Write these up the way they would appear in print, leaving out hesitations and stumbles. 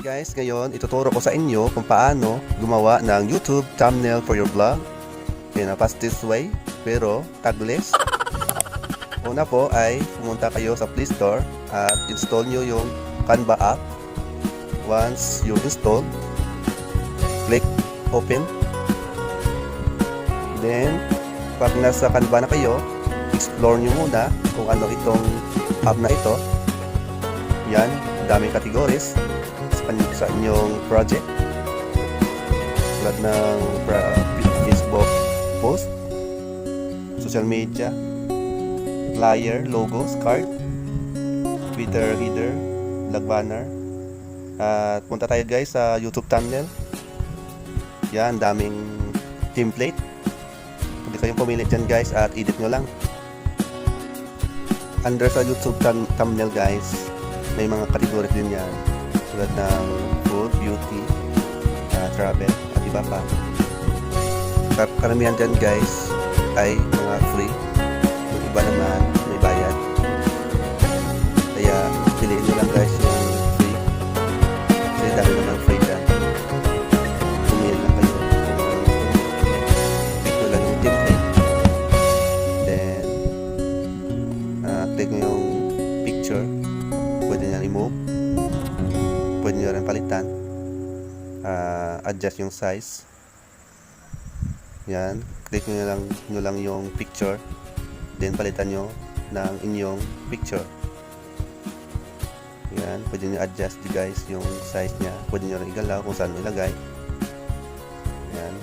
Guys, ngayon ituturo ko sa inyo kung paano gumawa ng YouTube thumbnail for your blog in a fastest way pero tagless. Una po ay pumunta kayo sa Play Store at install nyo yung Canva app. Once you install, click open. Then pag nasa Canva na kayo, explore nyo muna kung ano itong app na ito. Yan, daming categories sa inyong project tulad ng Facebook post, social media, flyer, logos, card, Twitter header, blog banner. At punta tayo guys sa YouTube thumbnail. Yan, daming template. Pwede kayong pumili dyan guys at edit nyo lang. Under sa YouTube thumbnail guys, may mga categories din yan tulad ng food, beauty, travel, at iba pa. Karamihan dyan guys ay mga free. Yung iba naman may bayad. Kaya piliin nyo lang guys yung free. Kasi dahil naman free dyan. Pumili lang kayo kung ito lang yung template. Then click nyo yung picture. Pwede nyo remove. Pwede nyo rin palitan, adjust yung size. Yan, click nyo lang yung picture, then palitan nyo ng inyong picture. Yan, pwede nyo adjust guys yung size nya. Pwede nyo rin igalaw kung saan ilagay. Yan.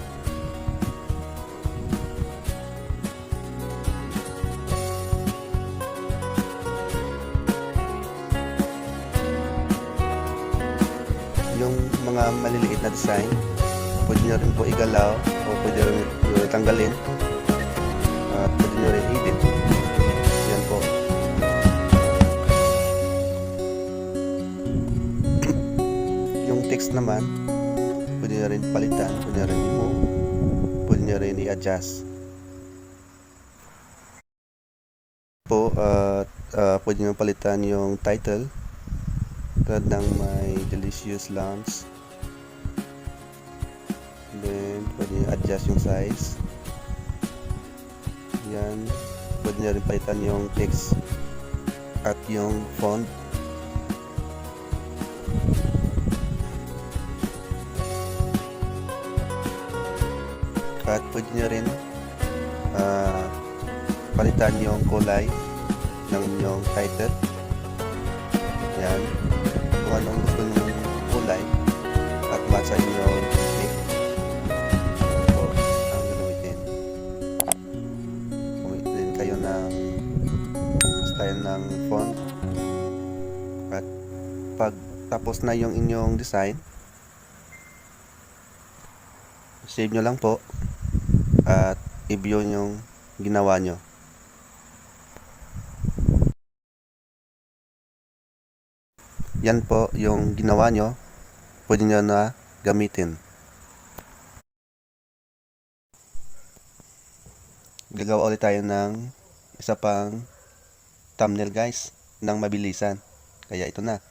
Yung mga maliliit na design, pwede nyo rin po igalaw o pwede rin tanggalin at pwede nyo rin edit. Yan po. Yung text naman, pwede nyo rin palitan, pwede nyo rin remove, pwede nyo rin i-adjust po. Pwede nyo palitan yung title tulad ng may delicious lunch. Then pwede adjust yung size. Yan, pwede nyo rin palitan yung text at yung font. At pwede nyo rin palitan yung kulay ng inyong title. Yan, kung anong gusto nyo kulay at match sa inyong technique o ang gamitin. Pumitin kayo ng style ng font at pag tapos na yung inyong design, save nyo lang po at i-view yung ginawa nyo. Yan po yung ginawa nyo, pwede nyo na gamitin. Gagawa ulit tayo ng isa pang thumbnail guys, ng mabilisan. Kaya ito na.